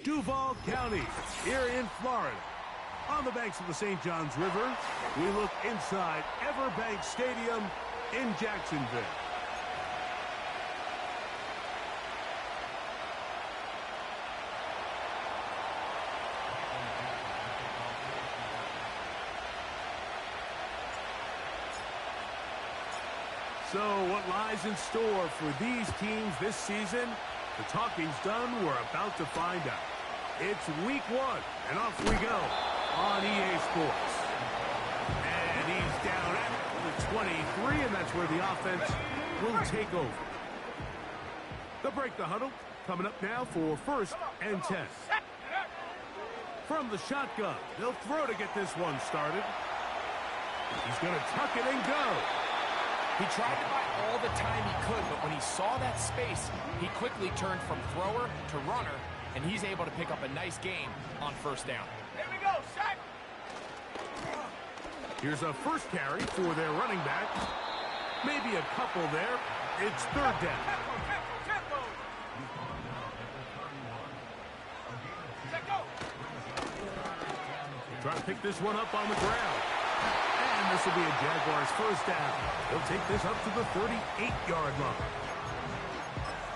Duval County, here in Florida. On the banks of the St. Johns River, we look inside Everbank Stadium in Jacksonville. So what lies in store for these teams this season? The talking's done. We're about to find out. It's week 1, and off we go on EA Sports. And he's down at the 23, and that's where the offense will take over. They'll break the huddle. Coming up now for 1st and 10. From the shotgun, they'll throw to get this one started. He's going to tuck it and go. He tried to buy all the time he could, but when he saw that space, he quickly turned from thrower to runner, and he's able to pick up a nice gain on 1st down. Here we go, sack! Here's a first carry for their running back. Maybe a couple there. It's 3rd down. Tempo! Try to pick this one up on the ground. And this will be a Jaguars 1st down. They'll take this up to the 38-yard line.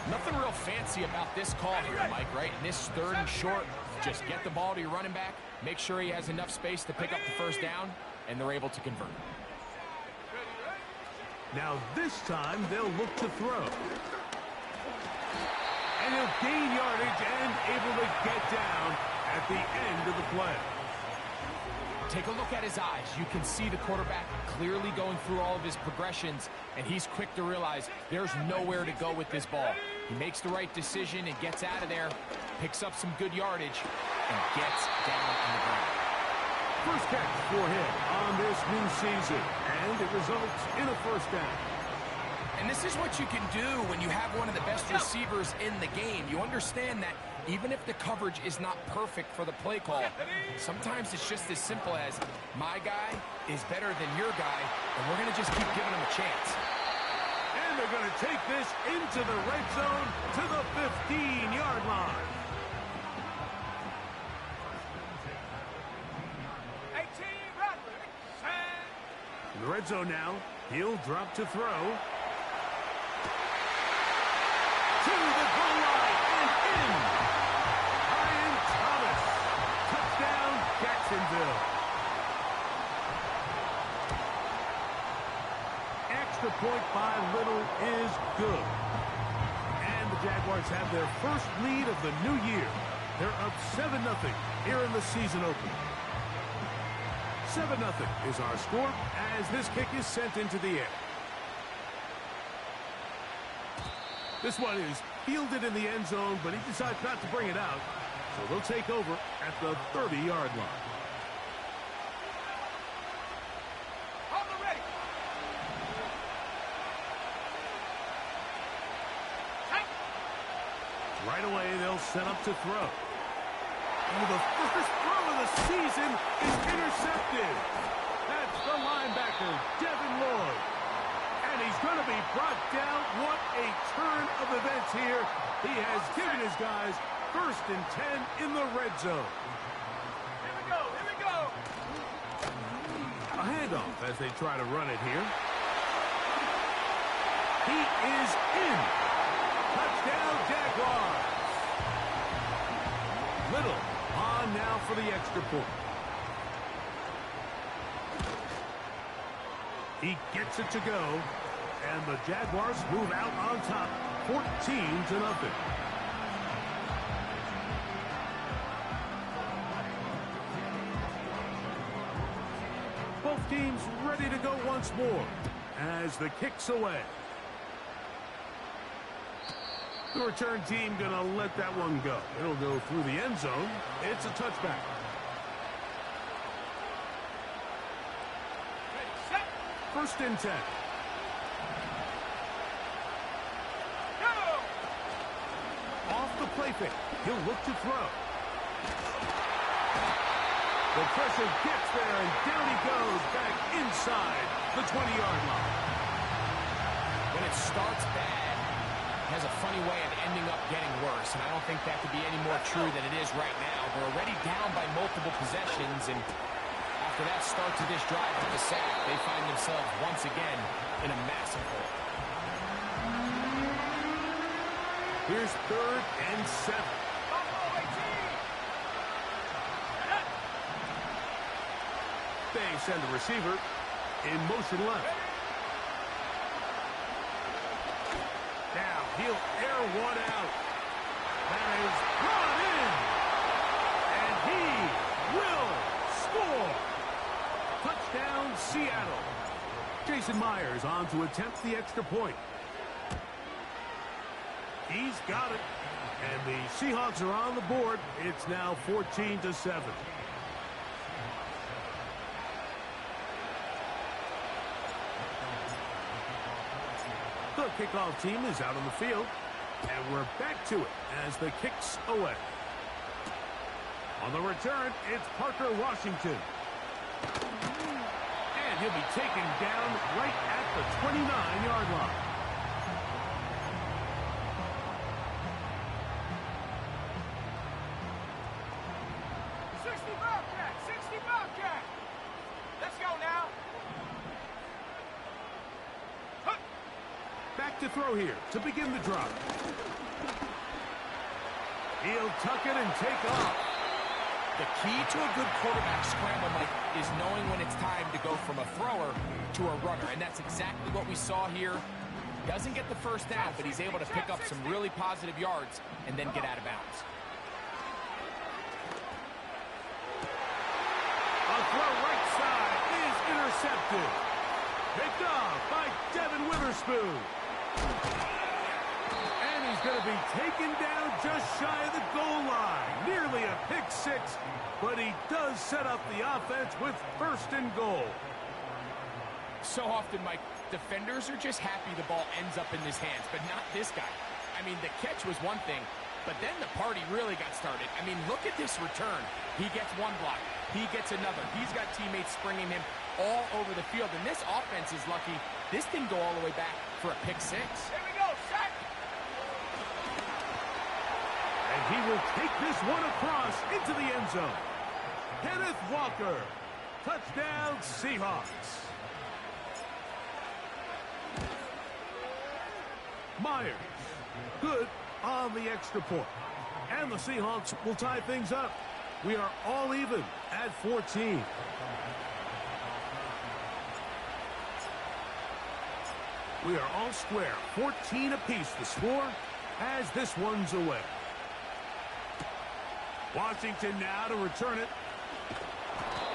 Nothing real fancy about this call here, Mike, right? In this 3rd and short, just get the ball to your running back, make sure he has enough space to pick up the 1st down, and they're able to convert. Now this time, they'll look to throw. And he'll gain yardage and able to get down at the end of the play. Take a look at his eyes. You can see the quarterback clearly going through all of his progressions, and he's quick to realize there's nowhere to go with this ball. He makes the right decision and gets out of there, picks up some good yardage, and gets down on the ground. First catch for him on this new season, and it results in a 1st down. And this is what you can do when you have one of the best receivers in the game. You understand that even if the coverage is not perfect for the play call, sometimes it's just as simple as my guy is better than your guy, and we're going to just keep giving him a chance. And they're going to take this into the red zone to the 15-yard line. 18, run! In the red zone now, he'll drop to throw. To the goal line and in. Ryan Thomas. Touchdown, Jacksonville. Extra point by Little is good. And the Jaguars have their first lead of the new year. They're up 7-0 here in the season opener. 7-0 is our score as this kick is sent into the air. This one is fielded in the end zone, but he decides not to bring it out. So they'll take over at the 30-yard line. Ready. Right away, they'll set up to throw. Oh, the first throw of the season is intercepted. That's the linebacker, Devin Lloyd. And he's going to be brought down. What a turn of events here. He has given his guys 1st and 10 in the red zone. Here we go, here we go. A handoff as they try to run it here. He is in. Touchdown, Jaguars. Little on now for the extra point. He gets it to go. And the Jaguars move out on top, 14-0. Both teams ready to go once more as the kick's away. The return team going to let that one go. It'll go through the end zone. It's a touchback. Ready, set. 1st and 10. Off the play fake. He'll look to throw. The pressure gets there, and down he goes back inside the 20-yard line. When it starts bad, has a funny way of ending up getting worse, and I don't think that could be any more true than it is right now. They're already down by multiple possessions, and after that start to this drive with the sack, they find themselves once again in a massive hole. Here's 3rd and 7. They send the receiver in motion left. Now he'll air one out. That is brought in. And he will score. Touchdown, Seattle. Jason Myers on to attempt the extra point. He's got it. And the Seahawks are on the board. It's now 14-7. The kickoff team is out on the field, and we're back to it as the kick's away. On the return, it's Parker Washington. And he'll be taken down right at the 29-yard line. Let's go now. Back to throw here to begin the drive. He'll tuck it and take off. The key to a good quarterback scramble, Mike, is knowing when it's time to go from a thrower to a runner, and that's exactly what we saw here. Doesn't get the first down, but he's able to pick up some really positive yards and then get out of bounds. A throw right side is intercepted. Picked off by Devin Witherspoon. And he's going to be taken down just shy of the goal line. Nearly a pick six, but he does set up the offense with 1st and goal. So often, Mike, defenders are just happy the ball ends up in his hands, but not this guy. I mean, the catch was one thing, but then the party really got started. I mean, look at this return. He gets one block. He gets another. He's got teammates springing him all over the field, and this offense is lucky this didn't go all the way back for a pick six. Here we go, sack. And he will take this one across into the end zone. Kenneth Walker. Touchdown, Seahawks. Myers. Good on the extra point. And the Seahawks will tie things up. We are all even at 14. We are all square. 14 apiece the score as this one's away. Washington now to return it.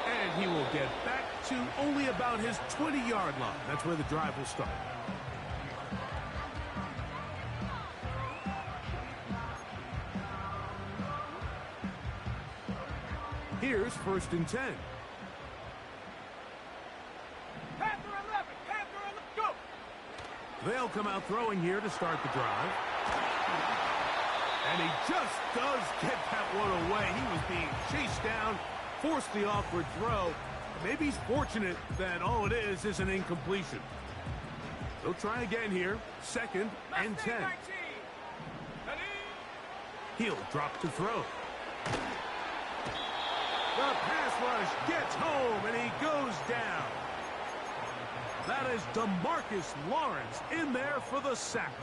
And he will get back to only about his 20-yard line. That's where the drive will start. Here's 1st and 10. Panther 11, go. They'll come out throwing here to start the drive. And he just does get that one away. He was being chased down, forced the awkward throw. Maybe he's fortunate that all it is an incompletion. They'll try again here. 2nd and 10. He'll drop to throw. The pass rush gets home, and he goes down. That is DeMarcus Lawrence in there for the sack.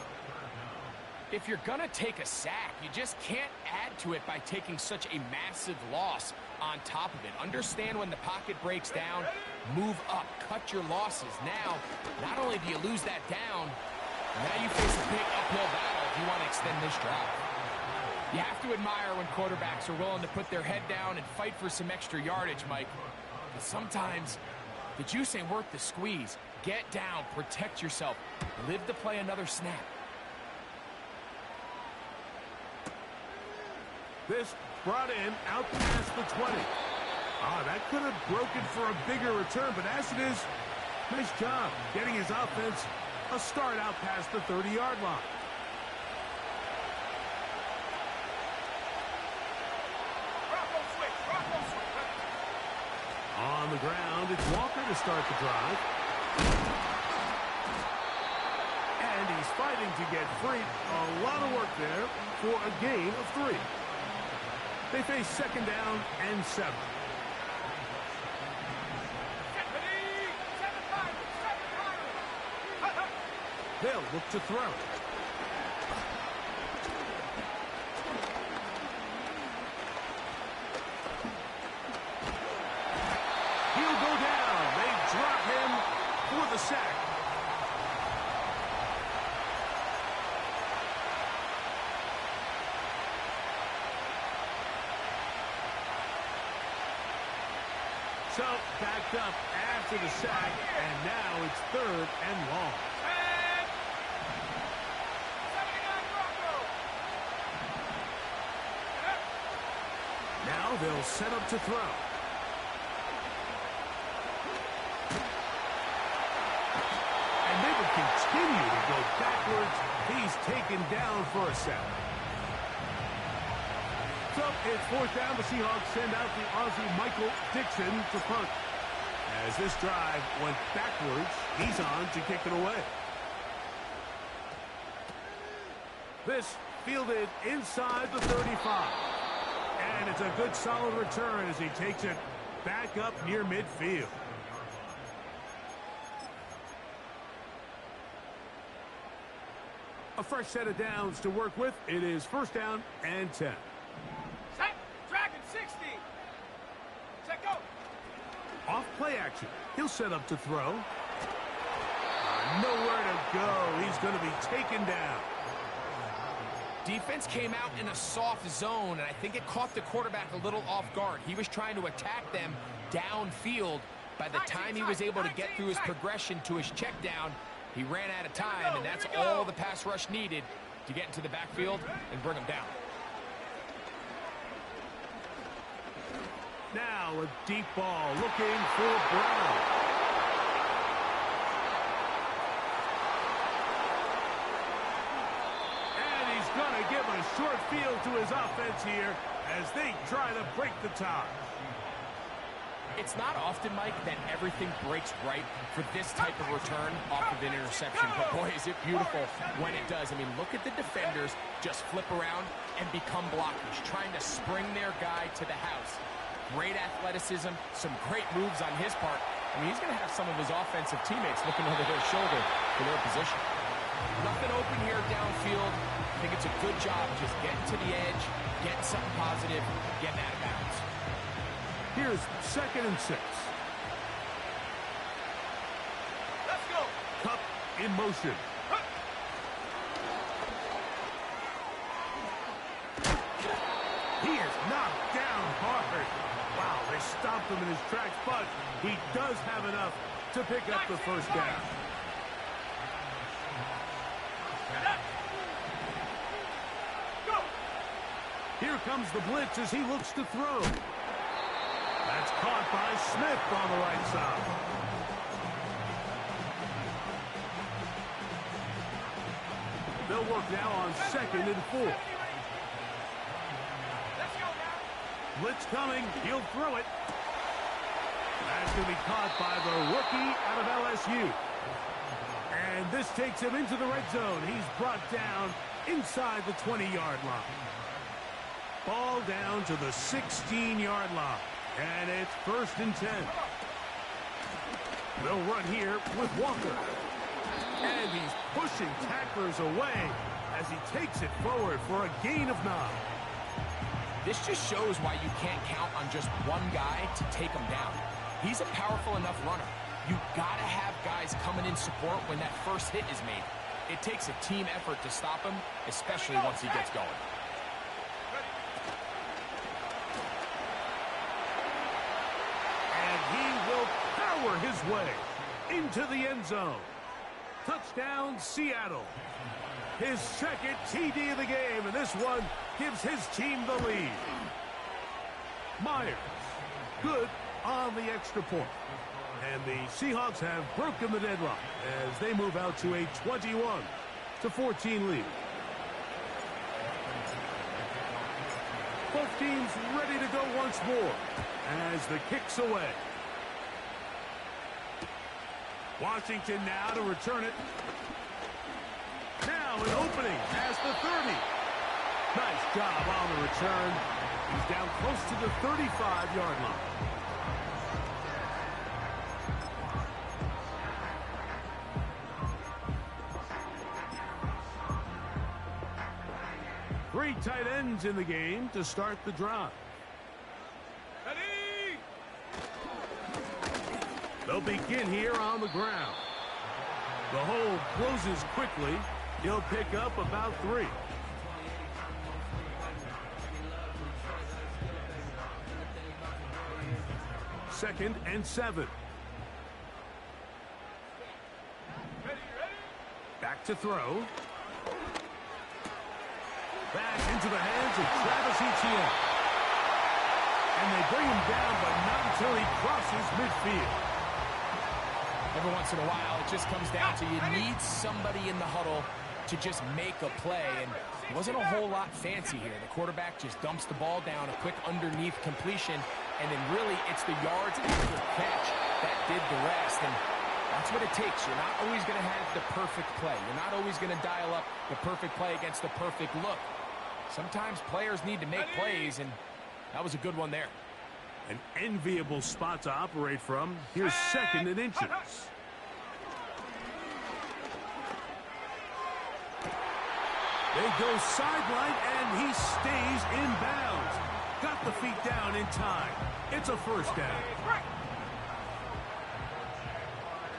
If you're going to take a sack, you just can't add to it by taking such a massive loss on top of it. Understand when the pocket breaks down, move up, cut your losses. Now, not only do you lose that down, now you face a big uphill battle if you want to extend this drive. You have to admire when quarterbacks are willing to put their head down and fight for some extra yardage, Mike. But sometimes the juice ain't worth the squeeze. Get down, protect yourself, live to play another snap. This brought in out past the 20. That could have broken for a bigger return, but as it is, nice job getting his offense a start out past the 30-yard line. On the ground, it's Walker to start the drive. And he's fighting to get free. A lot of work there for a gain of 3. They face second down and 7. They'll look to throw. He'll go down. They drop him for the sack. So, backed up after the sack, and now it's 3rd and long. Now they'll set up to throw. And they will continue to go backwards. He's taken down for a sack. So it's 4th down. The Seahawks send out the Aussie Michael Dixon to punt. As this drive went backwards, he's on to kick it away. This fielded inside the 35. And it's a good solid return as he takes it back up near midfield. A fresh set of downs to work with. It is 1st down and 10. Set, Dragon 60. Set, go. Off play action. He'll set up to throw. Nowhere to go. He's going to be taken down. Defense came out in a soft zone, and I think it caught the quarterback a little off guard. He was trying to attack them downfield. By the time he was able to get through his progression to his check down, he ran out of time, and that's all the pass rush needed to get into the backfield and bring him down. Now a deep ball looking for Brown. Going to give a short field to his offense here as they try to break the tie. It's not often, Mike, that everything breaks right for this type of return off of an interception. But boy, is it beautiful when it does. I mean, look at the defenders just flip around and become blockers, trying to spring their guy to the house. Great athleticism, some great moves on his part. I mean, he's going to have some of his offensive teammates looking over their shoulder for their position. Nothing open here downfield. I think it's a good job just getting to the edge, getting something positive, getting out of bounds. Here's 2nd and 6. Let's go. Cup in motion. He is knocked down hard. Wow, they stopped him in his tracks, but he does have enough to pick up the 1st down. Here comes the blitz as he looks to throw. That's caught by Smith on the right side. They'll work now on 2nd and 4. Let's go now. Blitz coming. He'll throw it. That's going to be caught by the rookie out of LSU. And this takes him into the red zone. He's brought down inside the 20-yard line. Ball down to the 16-yard line. And it's 1st and 10. They'll run here with Walker. And he's pushing tacklers away as he takes it forward for a gain of 9. This just shows why you can't count on just one guy to take him down. He's a powerful enough runner. You gotta have guys coming in support when that first hit is made. It takes a team effort to stop him, especially once he gets going. And he will power his way into the end zone. Touchdown, Seattle. His 2nd TD of the game, and this one gives his team the lead. Myers, good on the extra point. And the Seahawks have broken the deadlock as they move out to a 21-14 lead. Both teams ready to go once more as the kick's away. Washington now to return it. Now now an opening past the 30. Nice job on the return. He's down close to the 35-yard line. Three tight ends in the game to start the drive. Ready? They'll begin here on the ground. The hole closes quickly. He'll pick up about 3. Second and 7. Ready? Back to throw. Back into the hands of Travis Etienne. And they bring him down, but not until he crosses midfield. Every once in a while, it just comes down to you need somebody in the huddle to just make a play, and it wasn't a whole lot fancy here. The quarterback just dumps the ball down, a quick underneath completion, and then really it's the yards after the catch that did the rest, and that's what it takes. You're not always going to have the perfect play. You're not always going to dial up the perfect play against the perfect look. Sometimes players need to make plays, and that was a good one there. An enviable spot to operate from. Here's second and inches. They go sideline, and he stays in bounds. Got the feet down in time. It's a first down. Right.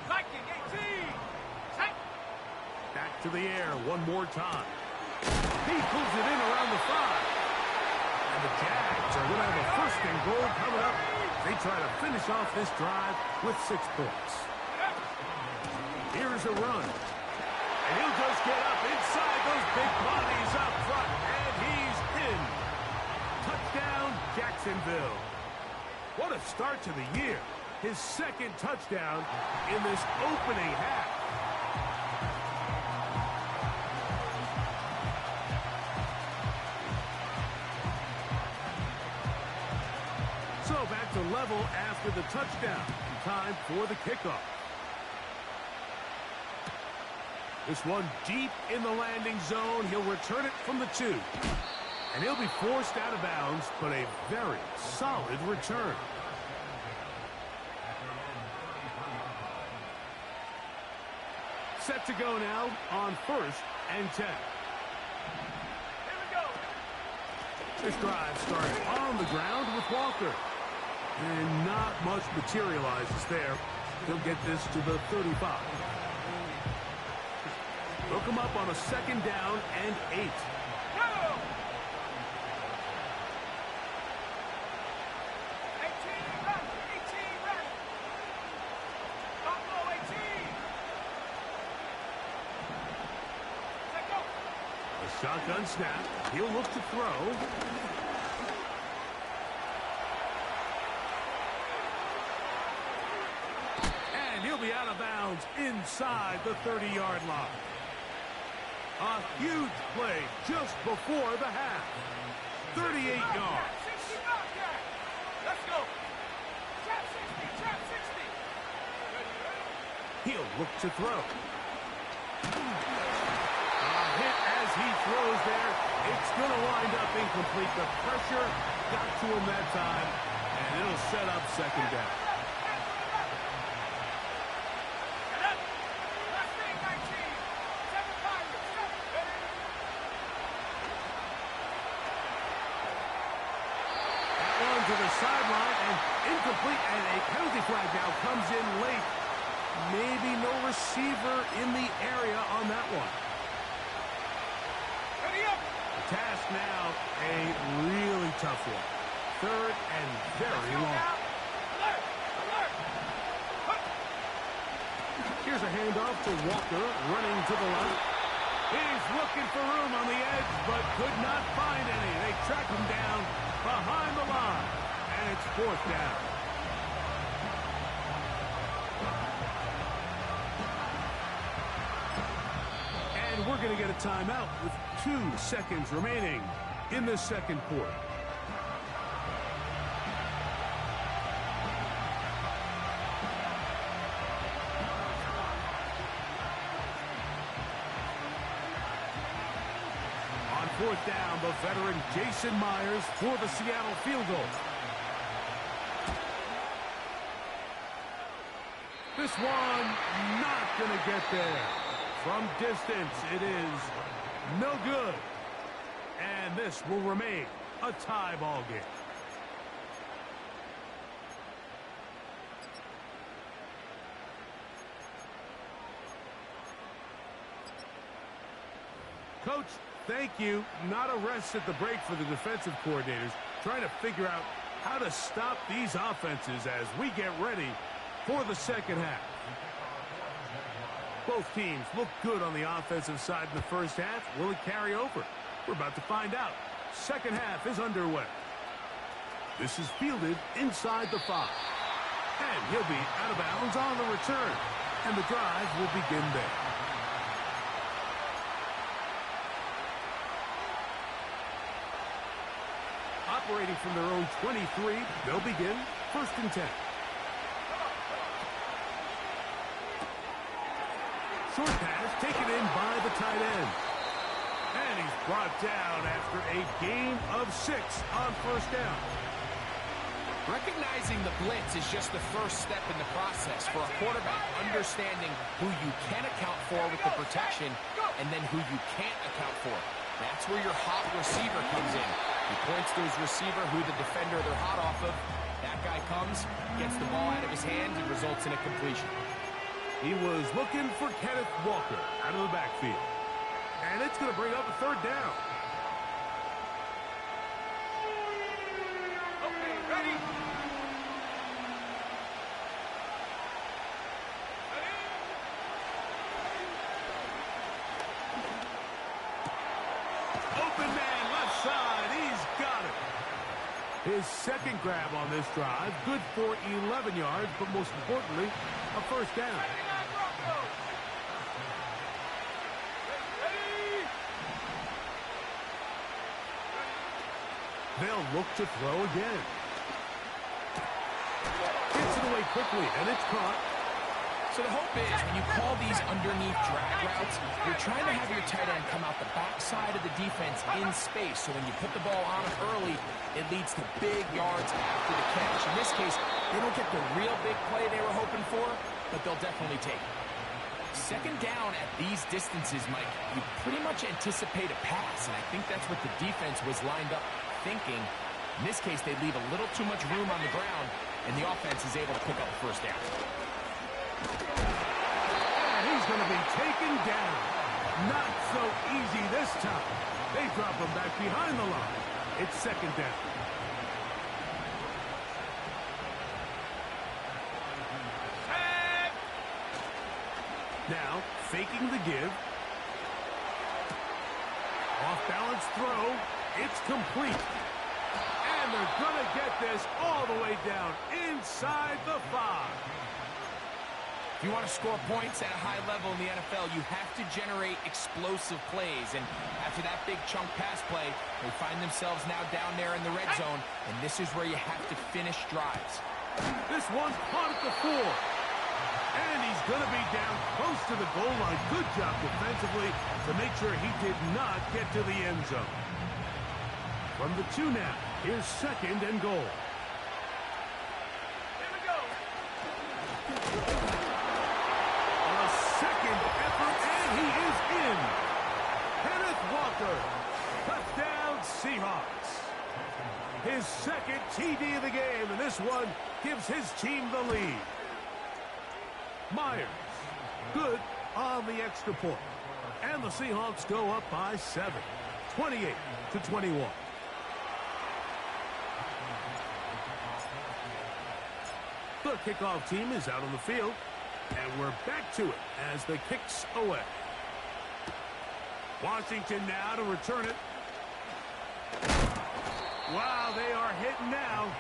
Viking 18. Set. Back to the air one more time. He pulls it in around the 5. And the Jags are going to have a first and goal coming up. They try to finish off this drive with 6 points. Here's a run. And he'll just get up inside those big bodies up front. And he's in. Touchdown, Jacksonville. What a start to the year. His second touchdown in this opening half. So back to level after the touchdown. Time for the kickoff. This one deep in the landing zone. He'll return it from the 2. And he'll be forced out of bounds, but a very solid return. Set to go now on 1st and 10. Here we go. This drive starts on the ground with Walker. And not much materializes there. He'll get this to the 35. They'll come up on a 2nd down and 8. Go. 18 ready. 18 ready. Buffalo 18. Set go. A shotgun snap. He'll look to throw. And he'll be out of bounds inside the 30-yard line. A huge play just before the half. 38 yards. 60 knockout. Let's go. Trap 60. Trap 60. Ready? He'll look to throw. A hit as he throws there. It's going to wind up incomplete. The pressure got to him that time, and it'll set up 2nd down. To the sideline and incomplete, and a penalty flag now comes in late. Maybe no receiver in the area on that one. Ready up. The task now, a really tough one. 3rd and very long. Alert. Alert. Here's a handoff to Walker, running to the left. He's looking for room on the edge, but could not find any. They track him down behind the line, and it's 4th down. And we're going to get a timeout with 2 seconds remaining in the 2nd quarter. fourth down, the veteran Jason Myers for the Seattle field goal. This one not going to get there. From distance, it is no good. And this will remain a tie ball game. Coach, thank you. Not a rest at the break for the defensive coordinators, trying to figure out how to stop these offenses as we get ready for the second half. Both teams look good on the offensive side in the first half. Will it carry over? We're about to find out. Second half is underway. This is fielded inside the 5. And he'll be out of bounds on the return. And the drive will begin there. Operating from their own 23, they'll begin 1st and 10. Short pass taken in by the tight end. And he's brought down after a gain of 6 on 1st down. Recognizing the blitz is just the first step in the process for a quarterback, understanding who you can account for with the protection and then who you can't account for. That's where your hot receiver comes in. He points to his receiver, who the defender they're hot off of. That guy comes, gets the ball out of his hand, and results in a completion. He was looking for Kenneth Walker out of the backfield. And it's going to bring up a 3rd down. Okay, ready? Open man, left side. He's got it. His second grab on this drive. Good for 11 yards, but most importantly, a 1st down. They'll look to throw again. Gets it away quickly, and it's caught. So the hope is when you call these underneath drag routes, you're trying to have your tight end come out the backside of the defense in space. So when you put the ball on him early, it leads to big yards after the catch. In this case, they don't get the real big play they were hoping for, but they'll definitely take it. Second down at these distances, Mike, you pretty much anticipate a pass, and I think that's what the defense was lined up thinking. In this case, they leave a little too much room on the ground, and the offense is able to pick up the 1st down. And he's going to be taken down. Not so easy this time. They drop him back behind the line. It's 2nd down. Now, faking the give. Off-balance throw. It's complete. And they're going to get this all the way down inside the 5. If you want to score points at a high level in the NFL, you have to generate explosive plays. And after that big chunk pass play, they find themselves now down there in the red zone. And this is where you have to finish drives. This one's caught at the 4. And he's going to be down close to the goal line. Good job defensively to make sure he did not get to the end zone. From the 2 now, here's 2nd and goal. Here we go. A second effort, and he is in. Kenneth Walker, touchdown Seahawks. His 2nd TD of the game, and this one gives his team the lead. Myers, good on the extra point. And the Seahawks go up by 7, 28-21. The kickoff team is out on the field, and we're back to it as the kick's away. Washington now to return it. Wow, they are hitting now.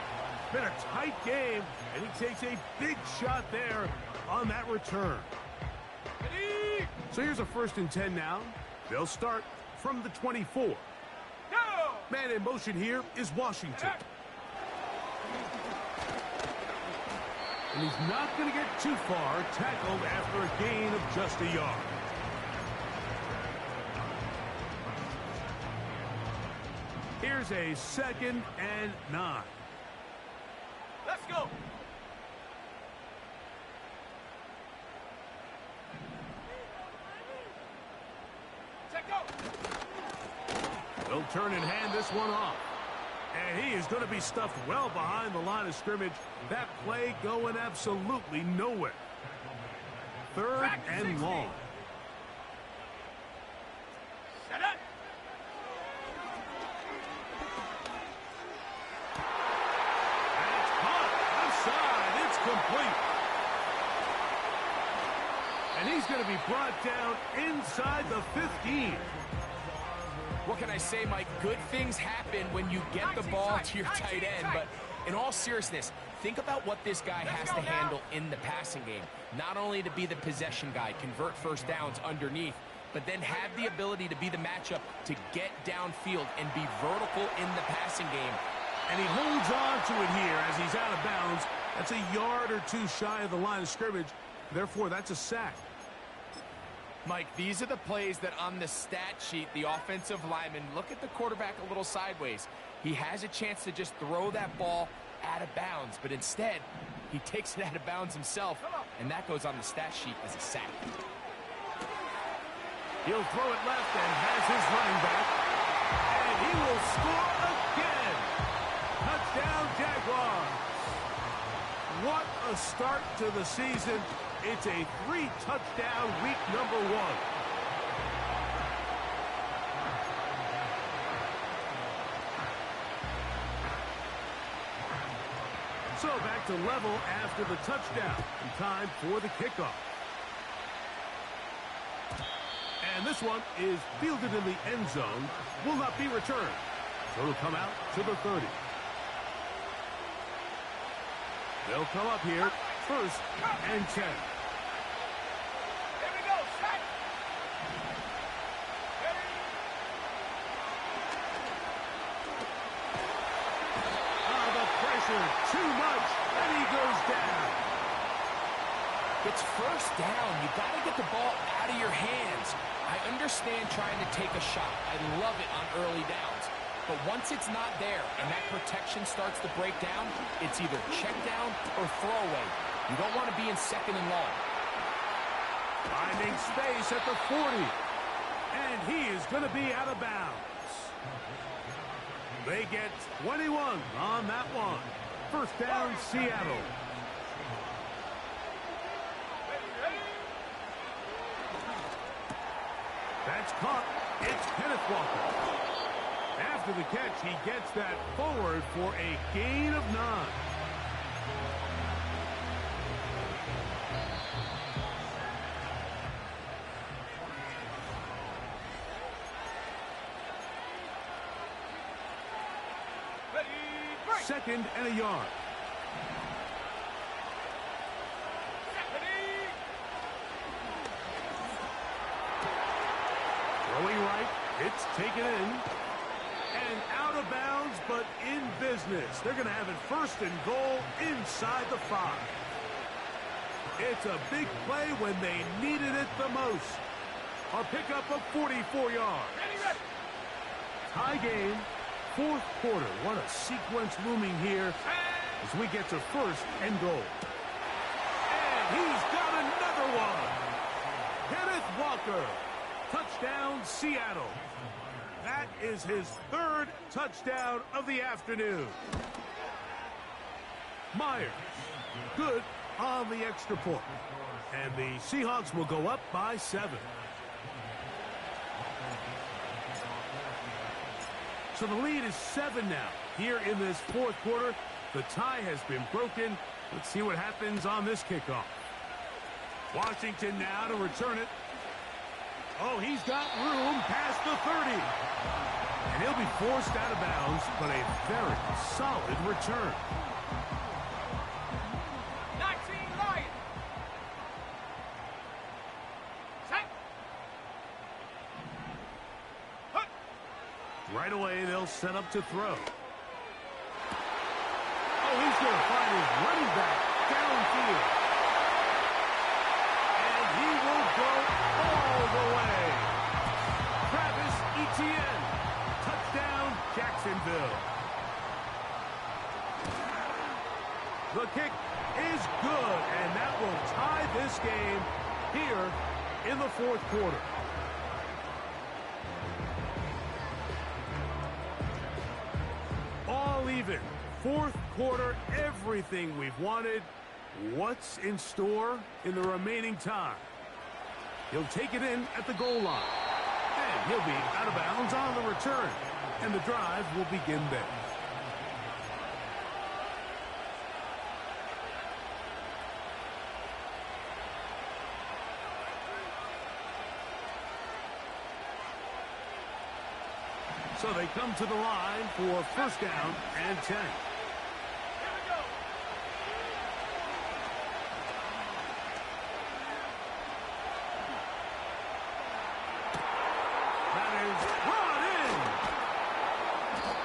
Been a tight game, and he takes a big shot there on that return. So here's a 1st and 10 now. They'll start from the 24. Go! Man in motion here is Washington. And he's not going to get too far, tackled after a gain of just a yard. Here's a 2nd and 9. Let's go. Check go. They'll turn and hand this one off. And he is going to be stuffed well behind the line of scrimmage. That play going absolutely nowhere. 3rd and long. Set up. That's caught. Outside. It's complete. And he's going to be brought down inside the 15. What can I say, Mike? Good things happen when you get the ball to your tight end, but in all seriousness, think about what this guy has to handle in the passing game. Not only to be the possession guy, convert first downs underneath, but then have the ability to be the matchup to get downfield and be vertical in the passing game. And he holds on to it here as he's out of bounds. That's a yard or 2 shy of the line of scrimmage. Therefore, that's a sack. Mike, these are the plays that on the stat sheet, the offensive lineman, look at the quarterback a little sideways. He has a chance to just throw that ball out of bounds, but instead, he takes it out of bounds himself, and that goes on the stat sheet as a sack. He'll throw it left and has his running back. And he will score again. Touchdown, Jaguars. What a start to the season. It's a 3-touchdown week number 1. So back to level after the touchdown. And time for the kickoff. And this one is fielded in the end zone. Will not be returned. So it'll come out to the 30. They'll come up here. 1st and 10. Here we go. Set. The pressure. Too much. And he goes down. It's 1st down. You got to get the ball out of your hands. I understand trying to take a shot. I love it on early downs. But once it's not there and that protection starts to break down, it's either check down or throwaway. You don't want to be in 2nd and long. Finding space at the 40. And he is going to be out of bounds. They get 21 on that one. 1st down, Seattle. That's caught. It's Kenneth Walker. After the catch, he gets that forward for a gain of 9. Ready, break. 2nd and a yard. Ready. Throwing right. It's taken in. And out of bounds, but in business. They're going to have it 1st and goal inside the 5. It's a big play when they needed it the most. A pickup of 44 yards. Ready, ready. Tie game, 4th quarter. What a sequence looming here as we get to 1st and goal. And he's got another one. Kenneth Walker. Touchdown, Seattle. That is his 3rd touchdown of the afternoon. Myers, good on the extra point. And the Seahawks will go up by 7. So the lead is 7 now. Here in this 4th quarter, the tie has been broken. Let's see what happens on this kickoff. Washington now to return it. Oh, he's got room past the 30. And he'll be forced out of bounds, but a very solid return. 19 Lions. Set. Hut. Right away, they'll set up to throw. Oh, he's going to find his running back downfield. And he will go all the way. Travis Etienne. Touchdown, Jacksonville. the fourth quarter. All even. Fourth quarter, everything we've wanted. What's in store in the remaining time? He'll take it in at the goal line. And he'll be out of bounds on the return. And the drive will begin there. So they come to the line for first down and 10. That is brought in.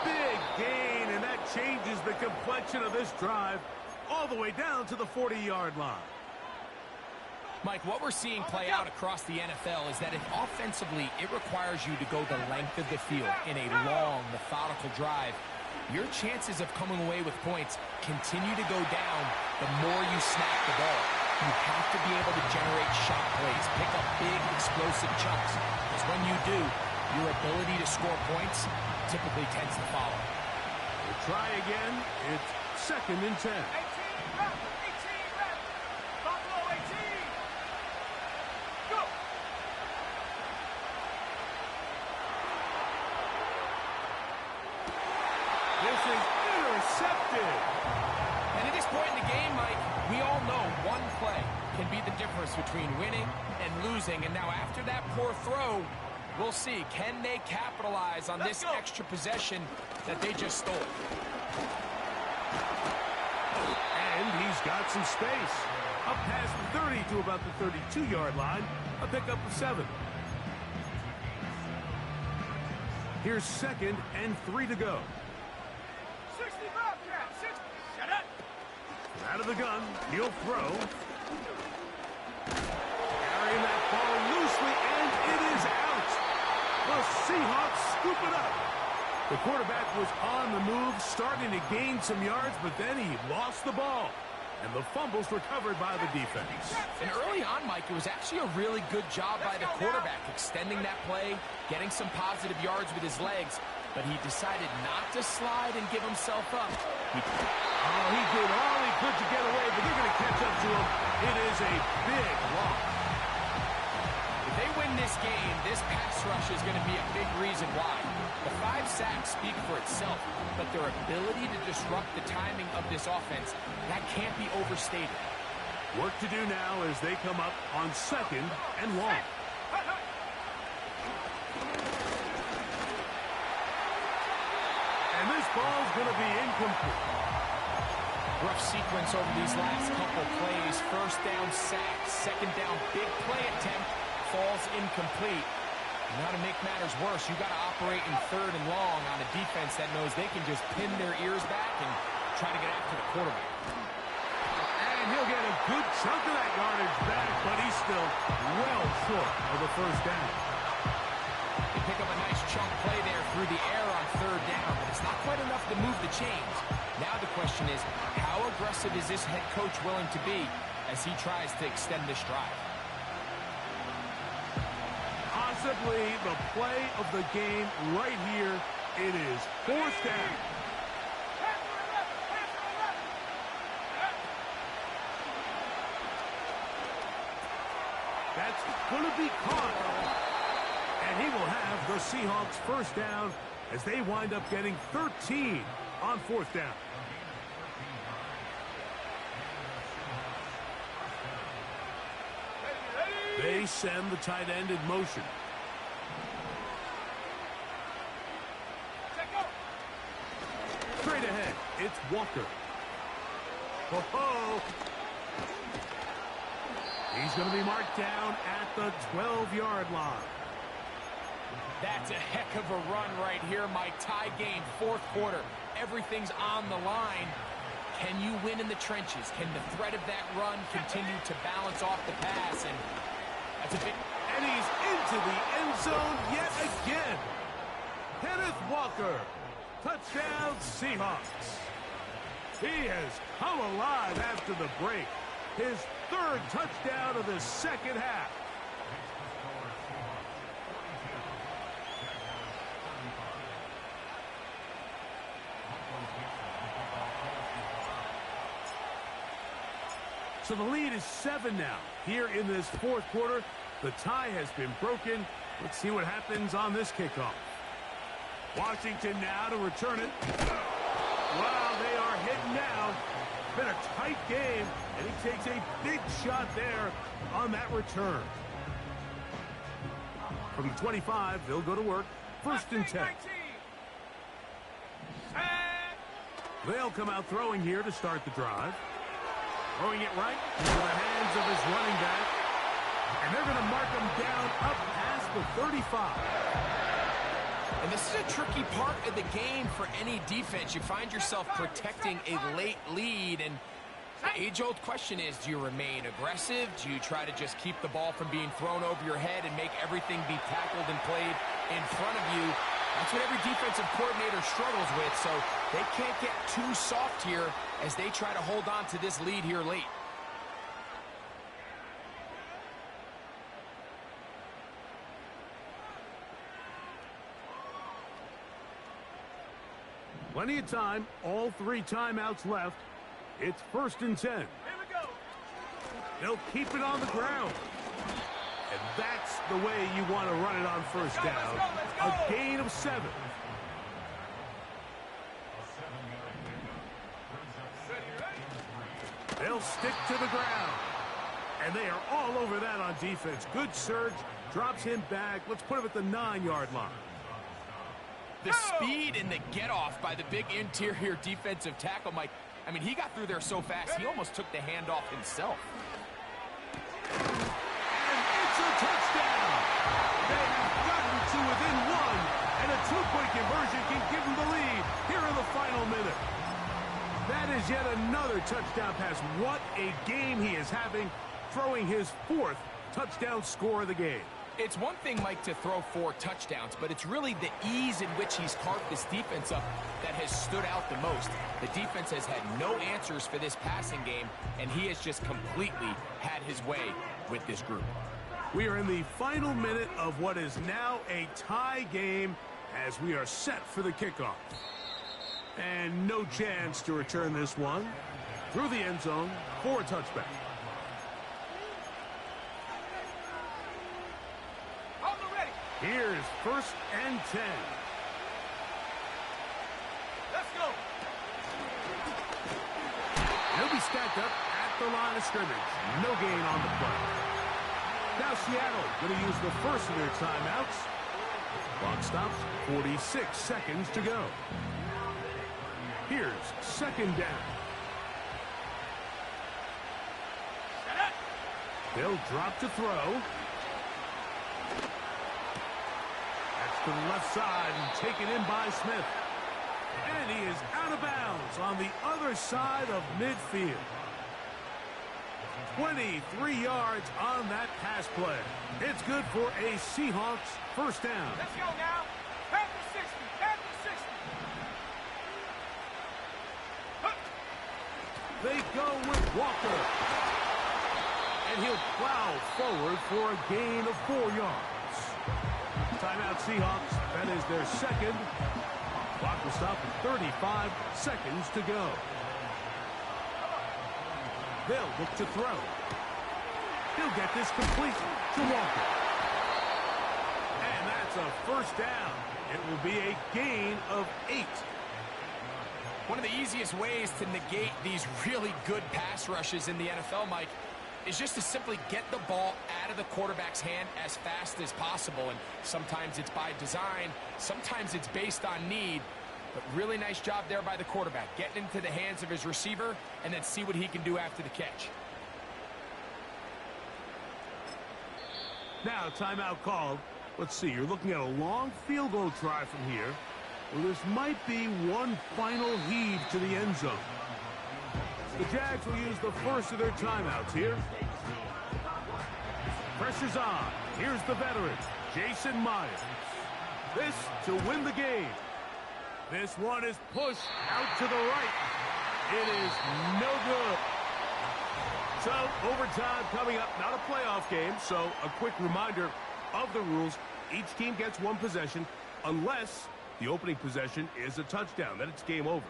Big gain, and that changes the complexion of this drive all the way down to the 40-yard line. Mike, what we're seeing play out across the NFL is that if offensively it requires you to go the length of the field in a long, methodical drive, your chances of coming away with points continue to go down the more you snap the ball. You have to be able to generate shot plays, pick up big, explosive chunks, because when you do, your ability to score points typically tends to follow. We'll try again. It's second and 10. 18 left. 18 left. Buffalo 18. Go. This is intercepted. And at this point in the game, Mike, we all know one play can be the difference between winning and losing. And now after that poor throw, we'll see. Can they capitalize on this extra possession that they just stole? And he's got some space. Up past the 30 to about the 32-yard line. A pickup of 7. Here's second and 3 to go. 65, Cap. 60. Shut up. Out of the gun, he'll throw. Carrying that ball loosely, and it is out. The Seahawks scoop it up. The quarterback was on the move, starting to gain some yards, but then he lost the ball. And the fumble's recovered by the defense. And early on, Mike, it was actually a really good job by the quarterback, extending that play, getting some positive yards with his legs, but he decided not to slide and give himself up. He did all he could to get away, but they're going to catch up to him. It is a big loss. If they win this game, this pass rush is going to be a big reason why. The 5 sacks speak for itself, but their ability to disrupt the timing of this offense, that can't be overstated. Work to do now as they come up on second and long. And this ball's going to be incomplete. Rough sequence over these last couple plays. First down sack, second down big play attempt, falls incomplete. Now to make matters worse, you got to operate in third and long on a defense that knows they can just pin their ears back and try to get after the quarterback. And he'll get a good chunk of that yardage back, but he's still well short of the first down. They pick up a nice chunk play there through the air on third down, but it's not quite enough to move the chains. Now the question is, how aggressive is this head coach willing to be as he tries to extend this drive? Possibly the play of the game right here. It is fourth down. That's going to be caught. And he will have the Seahawks first down as they wind up getting 13 on fourth down. They send the tight end in motion. Straight ahead, it's Walker. Oh-ho! He's going to be marked down at the 12-yard line. That's a heck of a run right here, Mike. Tie game, fourth quarter. Everything's on the line. Can you win in the trenches? Can the threat of that run continue to balance off the pass? And that's a big... And he's into the end zone yet again. Kenneth Walker. Touchdown, Seahawks. He has come alive after the break. His third touchdown of the second half. So the lead is 7 now. Here in this fourth quarter, the tie has been broken. Let's see what happens on this kickoff. Washington now to return it. Wow, they are hitting now. Been a tight game, and he takes a big shot there on that return. From the 25, they'll go to work. First and 10. They'll come out throwing here to start the drive. Throwing it right into the hands of his running back. And they're going to mark him down up past the 35. And this is a tricky part of the game for any defense. You find yourself protecting a late lead, and the age-old question is, do you remain aggressive? Do you try to just keep the ball from being thrown over your head and make everything be tackled and played in front of you? That's what every defensive coordinator struggles with, so they can't get too soft here as they try to hold on to this lead here late. Plenty of time, all 3 timeouts left. It's first and 10. Here we go. They'll keep it on the ground. And that's the way you want to run it on first down. Let's go. A gain of 7. They'll stick to the ground. And they are all over that on defense. Good surge, drops him back. Let's put him at the 9-yard line. The speed and the get-off by the big interior defensive tackle, Mike. I mean, he got through there so fast, he almost took the handoff himself. And it's a touchdown. They have gotten to within 1, and a 2-point conversion can give them the lead here in the final minute. That is yet another touchdown pass. What a game he is having, throwing his 4th touchdown score of the game. It's one thing, Mike, to throw 4 touchdowns, but it's really the ease in which he's carved this defense up that has stood out the most. The defense has had no answers for this passing game, and he has just completely had his way with this group. We are in the final minute of what is now a tie game as we are set for the kickoff. And no chance to return this one through the end zone for a touchback. Here's first and 10. Let's go. He'll be stacked up at the line of scrimmage. No gain on the play. Now Seattle going to use the first of their timeouts. Clock stops, 46 seconds to go. Here's second down. They'll drop to throw. To the left side and taken in by Smith. And he is out of bounds on the other side of midfield. 23 yards on that pass play. It's good for a Seahawks first down. Let's go now. Back to 60. Back to 60. They go with Walker. And he'll plow forward for a gain of 4 yards. Timeout Seahawks. That is their second. Clock will stop with 35 seconds to go. They'll look to throw. He'll get this complete to Walker. And that's a first down. It will be a gain of 8. One of the easiest ways to negate these really good pass rushes in the NFL, Mike, is just to simply get the ball out of the quarterback's hand as fast as possible. And sometimes it's by design, sometimes it's based on need. But really nice job there by the quarterback, getting into the hands of his receiver and then see what he can do after the catch. Now, timeout called. Let's see, you're looking at a long field goal try from here. Well, this might be one final heave to the end zone. The Jags will use the first of their timeouts here. Pressure's on. Here's the veteran, Jason Myers. This to win the game. This one is pushed out to the right. It is no good. So, overtime coming up. Not a playoff game, so a quick reminder of the rules. Each team gets one possession unless the opening possession is a touchdown. Then it's game over.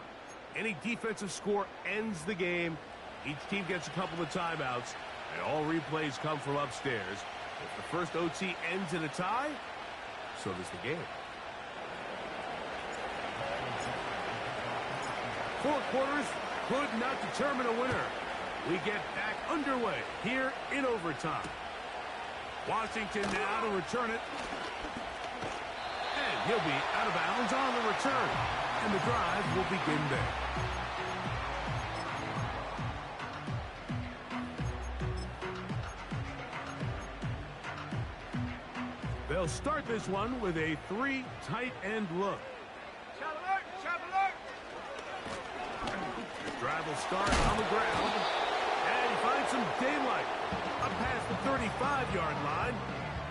Any defensive score ends the game, Each team gets a couple of timeouts, and all replays come from upstairs. If the first OT ends in a tie, so does the game. 4 quarters could not determine a winner. We get back underway here in overtime. Washington now to return it. And he'll be out of bounds on the return. And the drive will begin there. They'll start this one with a 3 tight end look. Shot alert! Shot alert! The drive will start on the ground. And he finds some daylight. Up past the 35-yard line.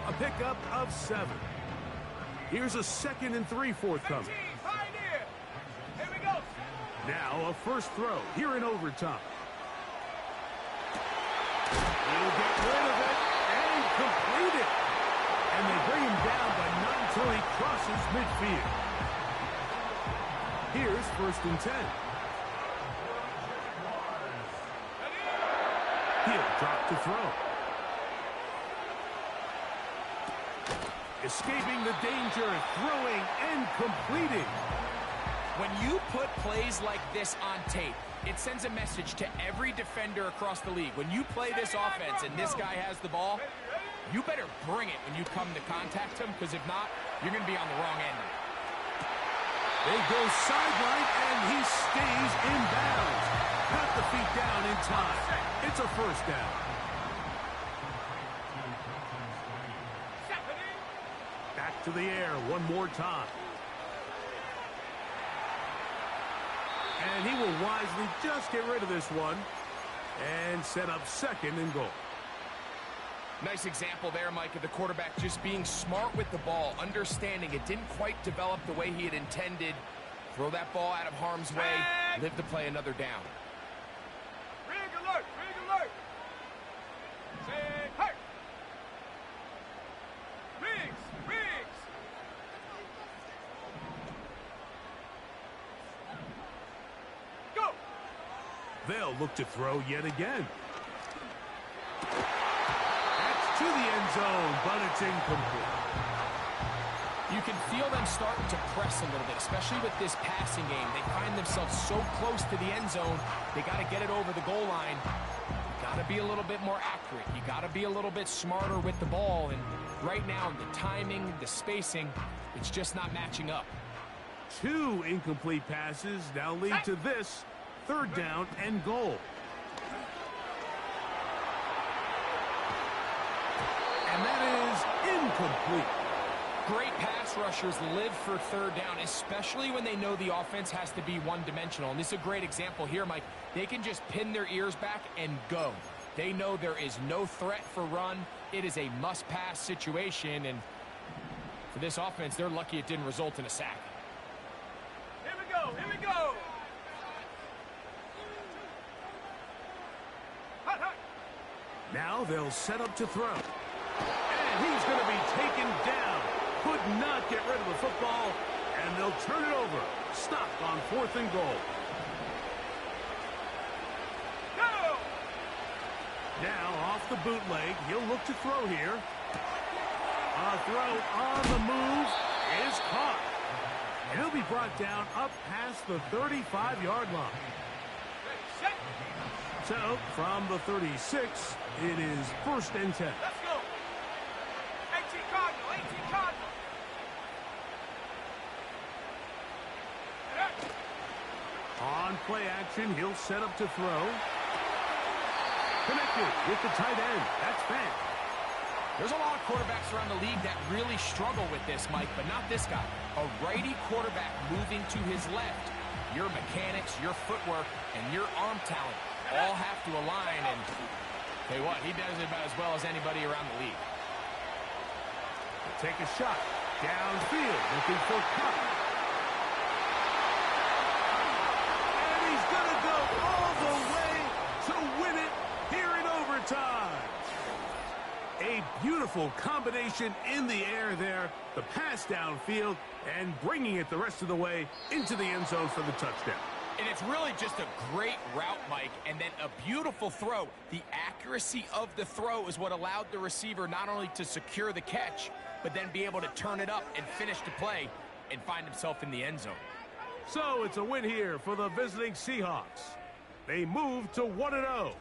A pickup of 7. Here's a 2nd and 3 forthcoming. Pioneer! Here we go! Now a first throw here in overtime. He'll get rid of it and complete it. And they bring him down, but not until he crosses midfield. Here's 1st and 10. He'll drop to throw. Escaping the danger, throwing and completing. When you put plays like this on tape, it sends a message to every defender across the league. When you play this offense and this guy has the ball, you better bring it when you come to contact him, because if not, you're going to be on the wrong end. They go sideline, and he stays in bounds. Got the feet down in time. It's a first down. Back to the air one more time. And he will wisely just get rid of this one and set up 2nd and goal. Nice example there, Mike, of the quarterback just being smart with the ball, understanding it didn't quite develop the way he had intended. Throw that ball out of harm's way, live to play another down. Rig alert! Rig alert! Say, hey! Riggs! Riggs! Go! They'll look to throw yet again. To the end zone, but it's incomplete. You can feel them starting to press a little bit, especially with this passing game. They find themselves so close to the end zone, they got to get it over the goal line. You got to be a little bit more accurate. You got to be a little bit smarter with the ball. And right now, the timing, the spacing, it's just not matching up. 2 incomplete passes now lead to this 3rd down and goal. And that is incomplete. Great pass rushers live for 3rd down, especially when they know the offense has to be one-dimensional. And this is a great example here, Mike. They can just pin their ears back and go. They know there is no threat for run. It is a must-pass situation. And for this offense, they're lucky it didn't result in a sack. Here we go! Here we go! Hot, hot! Now they'll set up to throw. And he's going to be taken down. Could not get rid of the football. And they'll turn it over. Stopped on 4th and goal. Go! Now off the bootleg. He'll look to throw here. A throw on the move is caught. And he'll be brought down up past the 35-yard line. Set! So from the 36, it is 1st and 10. Let's go! 18 Cardinal! 18 Cardinal! On play action, he'll set up to throw. Connected with the tight end. That's Fant. There's a lot of quarterbacks around the league that really struggle with this, Mike, but not this guy. A righty quarterback moving to his left. Your mechanics, your footwork, and your arm talent all have to align, and tell you what, he does it about as well as anybody around the league. He'll take a shot. Downfield, looking for Cup. And he's going to go all the way to win it here in overtime. A beautiful combination in the air there. The pass downfield and bringing it the rest of the way into the end zone for the touchdown. And it's really just a great route, Mike, and then a beautiful throw. The accuracy of the throw is what allowed the receiver not only to secure the catch, but then be able to turn it up and finish the play and find himself in the end zone. So it's a win here for the visiting Seahawks. They move to 1-0.